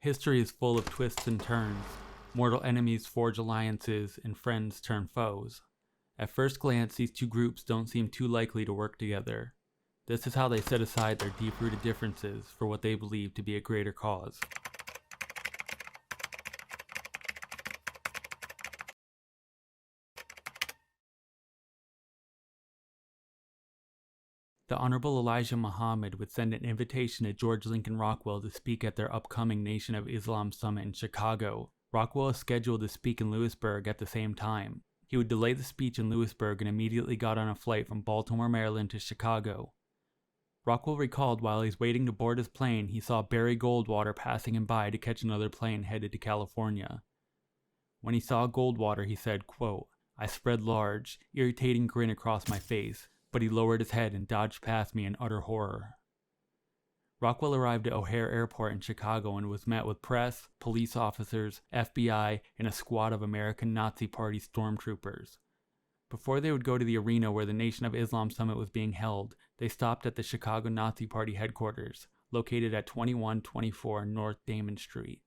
History is full of twists and turns. Mortal enemies forge alliances, and friends turn foes. At first glance, these two groups don't seem too likely to work together. This is how they set aside their deep-rooted differences for what they believe to be a greater cause. The Honorable Elijah Muhammad would send an invitation to George Lincoln Rockwell to speak at their upcoming Nation of Islam Summit in Chicago. Rockwell is scheduled to speak in Lewisburg at the same time. He would delay the speech in Lewisburg and immediately got on a flight from Baltimore, Maryland to Chicago. Rockwell recalled while he's waiting to board his plane, he saw Barry Goldwater passing him by to catch another plane headed to California. When he saw Goldwater, he said, quote, "I spread large, irritating grin across my face, but he lowered his head and dodged past me in utter horror." Rockwell arrived at O'Hare Airport in Chicago and was met with press, police officers, FBI, and a squad of American Nazi Party stormtroopers. Before they would go to the arena where the Nation of Islam Summit was being held, they stopped at the Chicago Nazi Party headquarters, located at 2124 North Damon Street.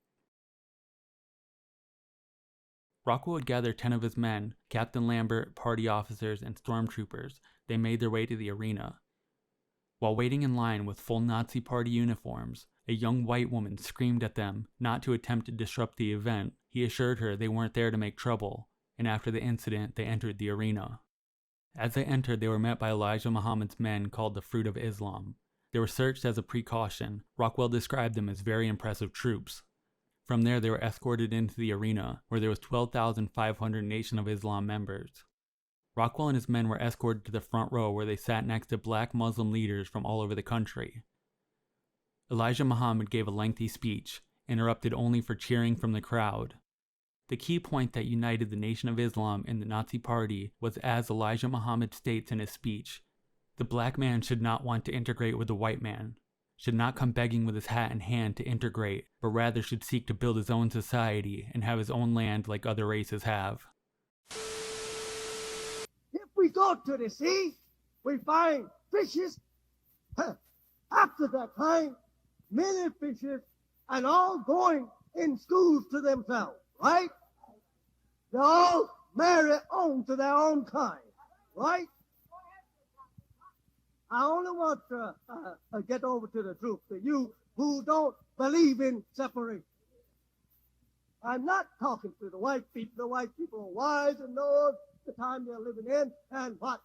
Rockwell would gather 10 of his men, Captain Lambert, party officers, and stormtroopers. They made their way to the arena. While waiting in line with full Nazi Party uniforms, a young white woman screamed at them not to attempt to disrupt the event. He assured her they weren't there to make trouble, and after the incident, they entered the arena. As they entered, they were met by Elijah Muhammad's men called the Fruit of Islam. They were searched as a precaution. Rockwell described them as very impressive troops. From there, they were escorted into the arena, where there was 12,500 Nation of Islam members. Rockwell and his men were escorted to the front row where they sat next to black Muslim leaders from all over the country. Elijah Muhammad gave a lengthy speech, interrupted only for cheering from the crowd. The key point that united the Nation of Islam and the Nazi Party was, as Elijah Muhammad states in his speech, the black man should not want to integrate with the white man, should not come begging with his hat in hand to integrate, but rather should seek to build his own society and have his own land like other races have. If we go to the sea, we find fishes. After that time, many fishes, and all going in schools to themselves, right? They all marry on to their own kind, right? I only want to get over to the truth, to you who don't believe in separation. I'm not talking to the white people. The white people are wise and know the time they're living in and what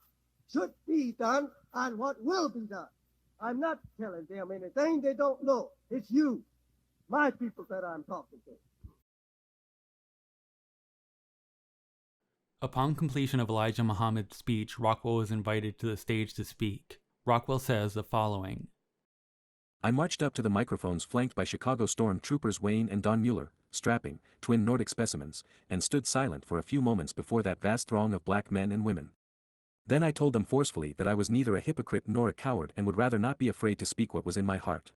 should be done and what will be done. I'm not telling them anything they don't know. It's you, my people, that I'm talking to. Upon completion of Elijah Muhammad's speech, Rockwell was invited to the stage to speak. Rockwell says the following. I marched up to the microphones flanked by Chicago storm troopers Wayne and Don Mueller, strapping, twin Nordic specimens, and stood silent for a few moments before that vast throng of black men and women. Then I told them forcefully that I was neither a hypocrite nor a coward and would rather not be afraid to speak what was in my heart.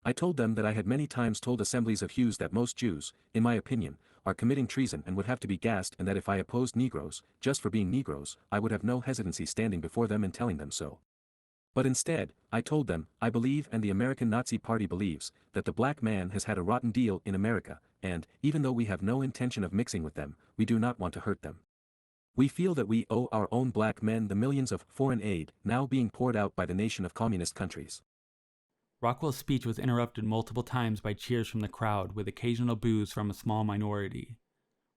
I told them that I had many times told assemblies of Jews that most Jews, in my opinion, are committing treason and would have to be gassed, and that if I opposed Negroes, just for being Negroes, I would have no hesitancy standing before them and telling them so. But instead, I told them, I believe and the American Nazi Party believes, that the black man has had a rotten deal in America, and, even though we have no intention of mixing with them, we do not want to hurt them. We feel that we owe our own black men the millions of foreign aid now being poured out by the nation of communist countries. Rockwell's speech was interrupted multiple times by cheers from the crowd, with occasional boos from a small minority.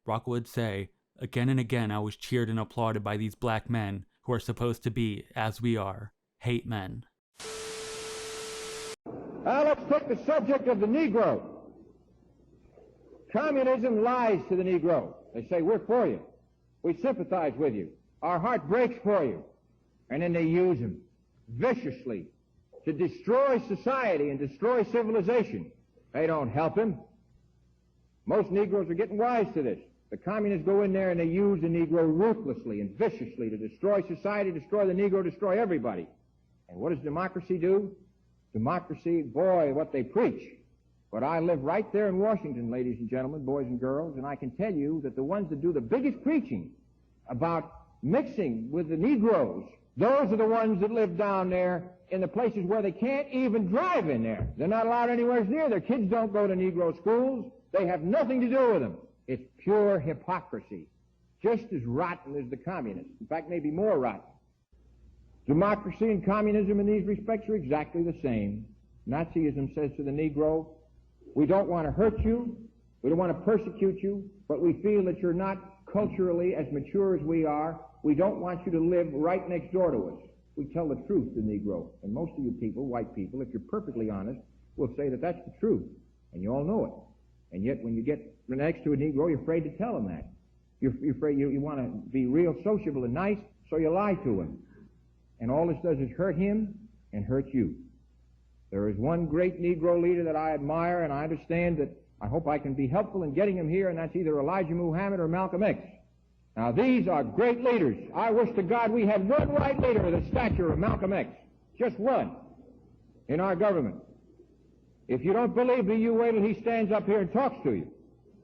Rockwell would say, "Again and again I was cheered and applauded by these black men, who are supposed to be, as we are, hate men." Now let's take the subject of the Negro. Communism lies to the Negro. They say, we're for you. We sympathize with you. Our heart breaks for you. And then they use him viciously to destroy society and destroy civilization. They don't help him. Most Negroes are getting wise to this. The communists go in there and they use the Negro ruthlessly and viciously to destroy society, destroy the Negro, destroy everybody. And what does democracy do? Democracy, boy, what they preach. But I live right there in Washington, ladies and gentlemen, boys and girls, and I can tell you that the ones that do the biggest preaching about mixing with the Negroes Those are the ones that live down there in the places where they can't even drive in there. They're not allowed anywhere near. Their kids don't go to Negro schools. They have nothing to do with them. It's pure hypocrisy, just as rotten as the communists. In fact, maybe more rotten. Democracy and communism in these respects are exactly the same. Nazism says to the Negro, we don't want to hurt you, we don't want to persecute you, but we feel that you're not culturally as mature as we are. We don't want you to live right next door to us. We tell the truth to Negro. And most of you people, white people, if you're perfectly honest, will say that that's the truth. And you all know it. And yet when you get next to a Negro, you're afraid to tell him that. You're afraid you want to be real sociable and nice, so you lie to him. And all this does is hurt him and hurt you. There is one great Negro leader that I admire, and I understand that I hope I can be helpful in getting him here, and that's either Elijah Muhammad or Malcolm X. Now, these are great leaders. I wish to God we had one white leader of the stature of Malcolm X. Just one in our government. If you don't believe me, you wait till he stands up here and talks to you.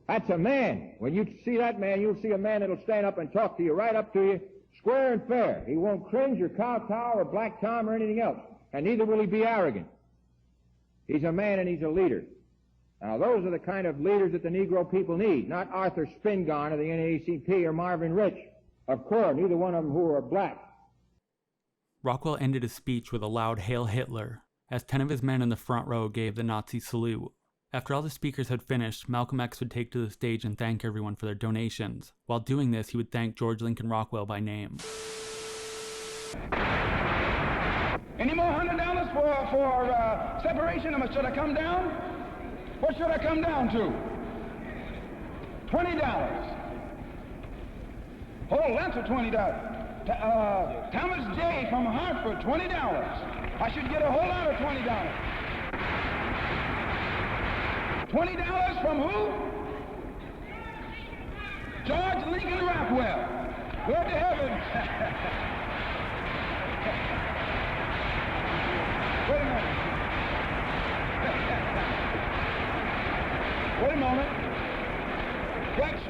That's a man. When you see that man, you'll see a man that'll stand up and talk to you, right up to you, square and fair. He won't cringe or kowtow or black Tom or anything else. And neither will he be arrogant. He's a man and he's a leader. Now, those are the kind of leaders that the Negro people need, not Arthur Spingarn of the NAACP or Marvin Rich of CORE, neither one of them who are black. Rockwell ended his speech with a loud "Hail Hitler," as 10 of his men in the front row gave the Nazi salute. After all the speakers had finished, Malcolm X would take to the stage and thank everyone for their donations. While doing this, he would thank George Lincoln Rockwell by name. Any more $100 for separation? Should I come down? What should I come down to? $20. Oh, that's a $20. Thomas J. from Hartford, $20. I should get a whole lot of $20. $20 from who? George Lincoln Rockwell. Good to heaven. Wait a minute. Wait a moment.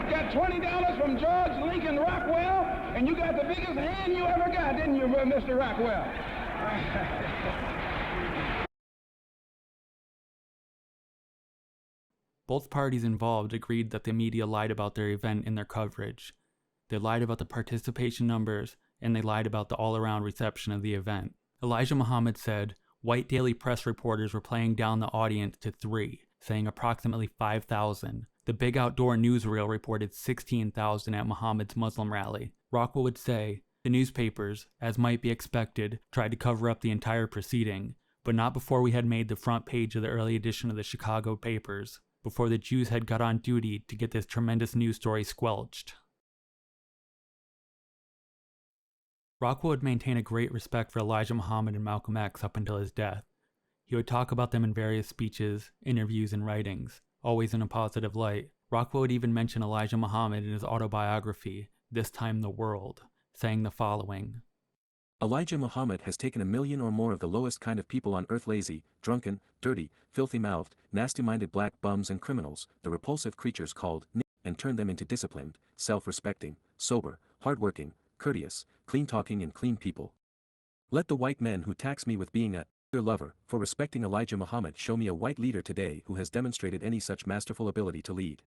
Got $20 from George Lincoln Rockwell, and you got the biggest hand you ever got, didn't you, Mr. Rockwell? Both parties involved agreed that the media lied about their event in their coverage. They lied about the participation numbers, and they lied about the all-around reception of the event. Elijah Muhammad said, white daily press reporters were playing down the audience to 3, saying approximately 5,000. The big outdoor newsreel reported 16,000 at Muhammad's Muslim rally. Rockwell would say, the newspapers, as might be expected, tried to cover up the entire proceeding, but not before we had made the front page of the early edition of the Chicago papers, before the Jews had got on duty to get this tremendous news story squelched. Rockwell would maintain a great respect for Elijah Muhammad and Malcolm X up until his death. He would talk about them in various speeches, interviews, and writings, always in a positive light. Rockwell would even mention Elijah Muhammad in his autobiography, This Time the World, saying the following. Elijah Muhammad has taken 1 million or more of the lowest kind of people on earth, lazy, drunken, dirty, filthy-mouthed, nasty-minded black bums and criminals, the repulsive creatures called and turned them into disciplined, self-respecting, sober, hard-working, courteous, clean-talking and clean people. Let the white men who tax me with being a lover for respecting Elijah Muhammad show me a white leader today who has demonstrated any such masterful ability to lead.